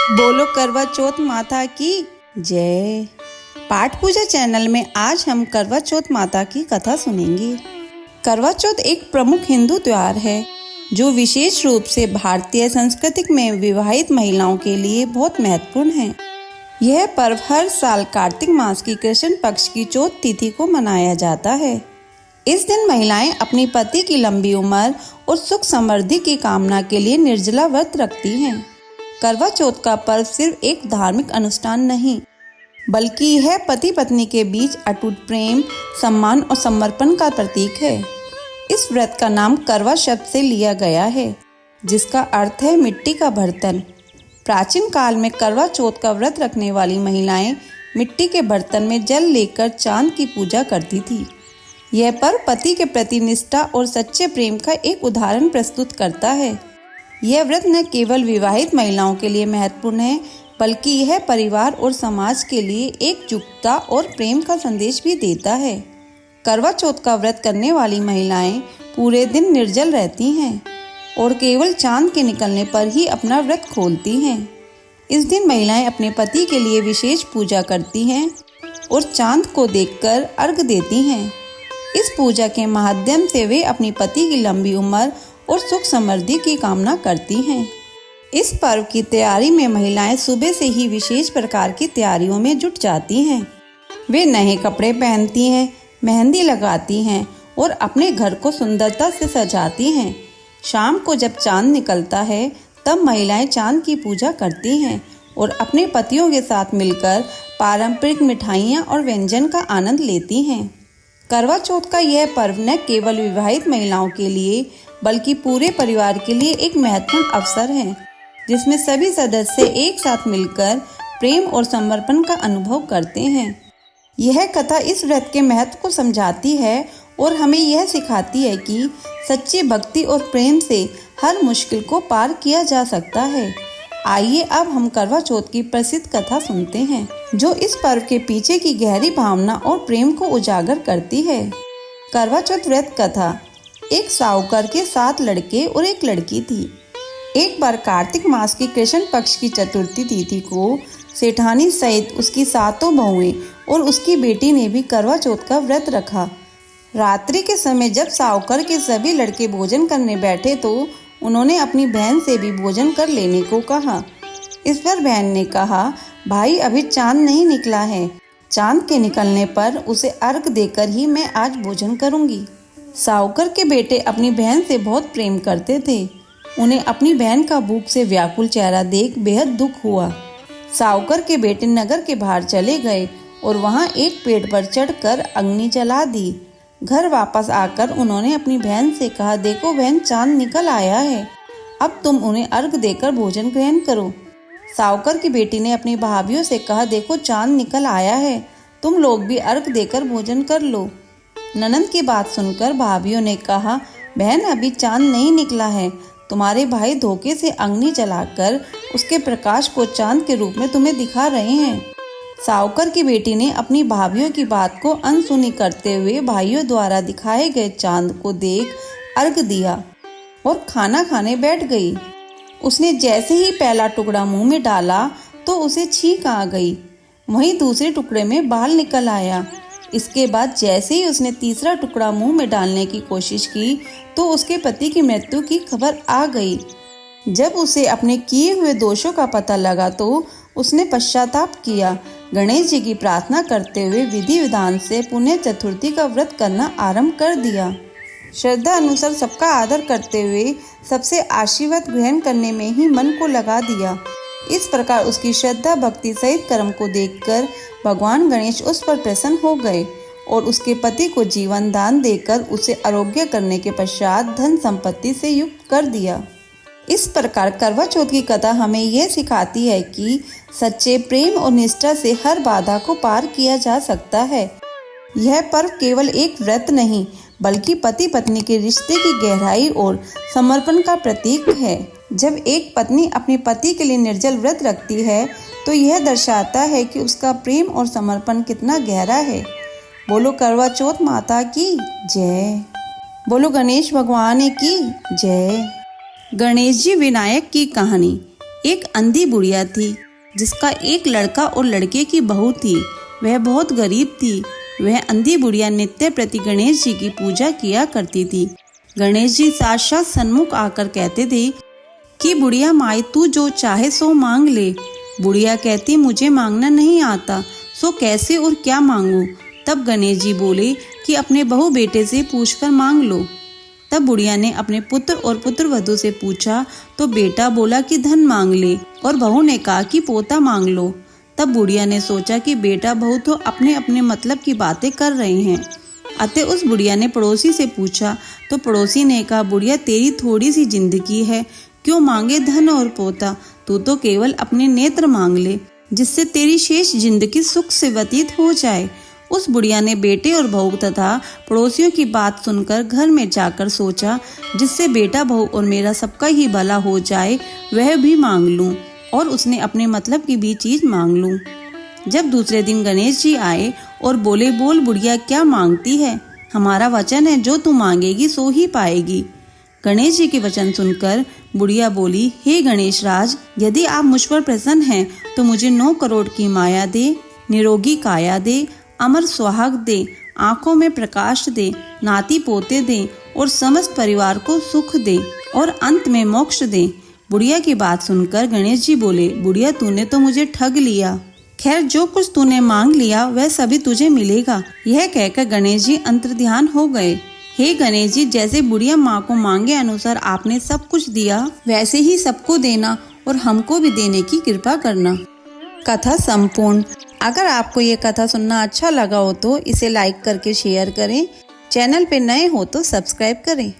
बोलो करवा चौथ माता की जय। पाठ पूजा चैनल में आज हम करवा चौथ माता की कथा सुनेंगे। करवा चौथ एक प्रमुख हिंदू त्योहार है जो विशेष रूप से भारतीय संस्कृति में विवाहित महिलाओं के लिए बहुत महत्वपूर्ण है। यह पर्व हर साल कार्तिक मास की कृष्ण पक्ष की चौथ तिथि को मनाया जाता है। इस दिन महिलाएं अपनी पति की लंबी उम्र और सुख समृद्धि की कामना के लिए निर्जला व्रत रखती हैं। करवा चौथ का पर्व सिर्फ एक धार्मिक अनुष्ठान नहीं, बल्कि यह पति पत्नी के बीच अटूट प्रेम, सम्मान और समर्पण का प्रतीक है। इस व्रत का नाम करवा शब्द से लिया गया है, जिसका अर्थ है मिट्टी का बर्तन। प्राचीन काल में करवा चौथ का व्रत रखने वाली महिलाएं मिट्टी के बर्तन में जल लेकर चांद की पूजा करती थी। यह पर्व पति के प्रति निष्ठा और सच्चे प्रेम का एक उदाहरण प्रस्तुत करता है। यह व्रत न केवल विवाहित महिलाओं के लिए महत्वपूर्ण है, बल्कि यह परिवार और समाज के लिए एकजुटता और प्रेम का संदेश भी देता है। करवा चौथ का व्रत करने वाली महिलाएं पूरे दिन निर्जल रहती हैं और केवल चांद के निकलने पर ही अपना व्रत खोलती हैं। इस दिन महिलाएं अपने पति के लिए विशेष पूजा करती हैं और चांद को देखकर अर्घ देती हैं। इस पूजा के माध्यम से वे अपनी पति की लंबी उम्र और सुख समृद्धि की कामना करती हैं। इस पर्व की तैयारी में महिलाएं सुबह से ही विशेष प्रकार की तैयारियों में जुट जाती हैं। वे नए कपड़े पहनती हैं, मेहंदी लगाती हैं और अपने घर को सुंदरता से सजाती हैं। शाम को जब चांद निकलता है, तब महिलाएं चांद की पूजा करती हैं और अपने पतियों के साथ मिलकर पारंपरिक मिठाइयाँ और व्यंजन का आनंद लेती हैं। करवा चौथ का यह पर्व न केवल विवाहित महिलाओं के लिए, बल्कि पूरे परिवार के लिए एक महत्वपूर्ण अवसर है, जिसमें सभी सदस्य एक साथ मिलकर प्रेम और समर्पण का अनुभव करते हैं। यह कथा इस व्रत के महत्व को समझाती है और हमें यह सिखाती है कि सच्ची भक्ति और प्रेम से हर मुश्किल को पार किया जा सकता है। आइए अब हम करवा चौथ की प्रसिद्ध कथा सुनते हैं, जो इस पर्व के पीछे की गहरी भावना और प्रेम को उजागर करती है। करवा चौथ व्रत कथा। एक साहूकार के 7 लड़के और एक लड़की थी। एक बार कार्तिक मास की कृष्ण पक्ष की चतुर्थी तिथि को सेठानी सहित उसकी 7 बहुएं और उसकी बेटी ने भी करवा चौथ का व्रत रखा। रात्रि के समय जब साहूकार के सभी लड़के भोजन करने बैठे तो उन्होंने अपनी बहन से भी भोजन कर लेने को कहा। इस पर बहन ने कहा, भाई अभी चांद नहीं निकला है, चांद के निकलने पर उसे अर्घ देकर ही मैं आज भोजन करूंगी। साहूकार के बेटे अपनी बहन से बहुत प्रेम करते थे। उन्हें अपनी बहन का भूख से व्याकुल चेहरा देख बेहद दुख हुआ। साहूकार के बेटे नगर के बाहर चले गए और वहां एक पेड़ पर चढ़कर अग्नि जला दी। घर वापस आकर उन्होंने अपनी बहन से कहा, देखो बहन, चांद निकल आया है, अब तुम उन्हें अर्घ देकर भोजन ग्रहण करो। साहूकार की बेटी ने अपनी भाभियों से कहा, देखो चांद निकल आया है, तुम लोग भी अर्घ देकर भोजन कर लो। ननंद की बात सुनकर भाभियों ने कहा, बहन अभी चांद नहीं निकला है, तुम्हारे भाई धोखे से अग्नि जलाकर उसके प्रकाश को चांद के रूप में तुम्हें दिखा रहे हैं। साहूकार की बेटी ने अपनी भाभियों की बात को अनसुनी करते हुए भाइयों द्वारा दिखाए गए चांद को देख अर्घ दिया और खाना खाने बैठ गई। उसने जैसे ही पहला टुकड़ा मुंह में डाला तो उसे छींक आ गई। वहीं दूसरे टुकड़े में बाल निकल आया। इसके बाद जैसे ही उसने तीसरा टुकड़ा मुंह में डालने की कोशिश की तो उसके पति की मृत्यु की खबर आ गई। जब उसे अपने किए हुए दोषों का पता लगा तो उसने पश्चाताप किया। गणेश जी की प्रार्थना करते हुए विधि विधान से पुण्य चतुर्थी का व्रत करना आरंभ कर दिया। श्रद्धा अनुसार सबका आदर करते हुए सबसे आशीर्वाद ग्रहण करने में ही मन को लगा दिया। इस प्रकार उसकी श्रद्धा भक्ति सहित कर्म को देखकर भगवान गणेश उस पर प्रसन्न हो गए और उसके पति को जीवन दान देकर उसे आरोग्य करने के पश्चात धन संपत्ति से युक्त कर दिया। इस प्रकार करवा चौथ की कथा हमें यह सिखाती है कि सच्चे प्रेम और निष्ठा से हर बाधा को पार किया जा सकता है। यह पर्व केवल एक व्रत नहीं, बल्कि पति पत्नी के रिश्ते की गहराई और समर्पण का प्रतीक है। जब एक पत्नी अपने पति के लिए निर्जल व्रत रखती है तो यह दर्शाता है कि उसका प्रेम और समर्पण कितना गहरा है। बोलो करवा चौथ माता की जय। बोलो गणेश भगवान की जय। गणेश जी विनायक की कहानी। एक अंधी बुढ़िया थी जिसका एक लड़का और लड़के की बहू थी। वह बहुत गरीब थी। वह अंधी बुढ़िया नित्य प्रति गणेश जी की पूजा किया करती थी। गणेश जी साक्षात सन्मुख आकर कहते थे कि बुढ़िया माई तू जो चाहे सो मांग ले। बुढ़िया कहती मुझे मांगना नहीं आता, सो कैसे और क्या मांगू। तब गणेश जी बोले कि अपने बहू बेटे से पूछकर मांग लो। तब बुढ़िया ने अपने पुत्र और पुत्रवधू से पूछा तो बेटा बोला कि धन मांग ले और बहू ने कहा कि पोता मांग लो। तब बुढ़िया ने सोचा कि बेटा बहू तो अपने अपने मतलब की बातें कर रहे हैं। अतः उस बुढ़िया ने पड़ोसी से पूछा तो पड़ोसी ने कहा बुढ़िया तेरी थोड़ी सी जिंदगी है, क्यों मांगे धन और पोता। तू तो केवल अपने नेत्र मांग ले जिससे तेरी शेष जिंदगी सुख से व्यतीत हो जाए। उस बुढ़िया ने बेटे और बहू तथा पड़ोसियों की बात सुनकर घर में जाकर सोचा जिससे बेटा बहू और मेरा सबका ही भला हो जाए वह भी मांग लूं और उसने अपने मतलब की भी चीज मांग लूं। जब दूसरे दिन गणेश जी आए और बोले बोल बुढ़िया क्या मांगती है, हमारा वचन है जो तू मांगेगी सो ही पाएगी। गणेश जी के वचन सुनकर बुढ़िया बोली हे गणेश राज, यदि आप मुझ पर प्रसन्न हैं तो मुझे 9 करोड़ की माया दे, निरोगी काया दे, अमर सुहाग दे, आंखों में प्रकाश दे, नाती पोते दे और समस्त परिवार को सुख दे और अंत में मोक्ष दे। बुढ़िया की बात सुनकर गणेश जी बोले बुढ़िया तूने तो मुझे ठग लिया। खैर जो कुछ तूने मांग लिया वह सभी तुझे मिलेगा। यह कहकर गणेश जी अंतर्ध्यान हो गए। हे गणेश जी, जैसे बुढ़िया माँ को मांगे अनुसार आपने सब कुछ दिया वैसे ही सबको देना और हमको भी देने की कृपा करना। कथा संपूर्ण। अगर आपको ये कथा सुनना अच्छा लगा हो तो इसे लाइक करके शेयर करें। चैनल पे नए हो तो सब्सक्राइब करें।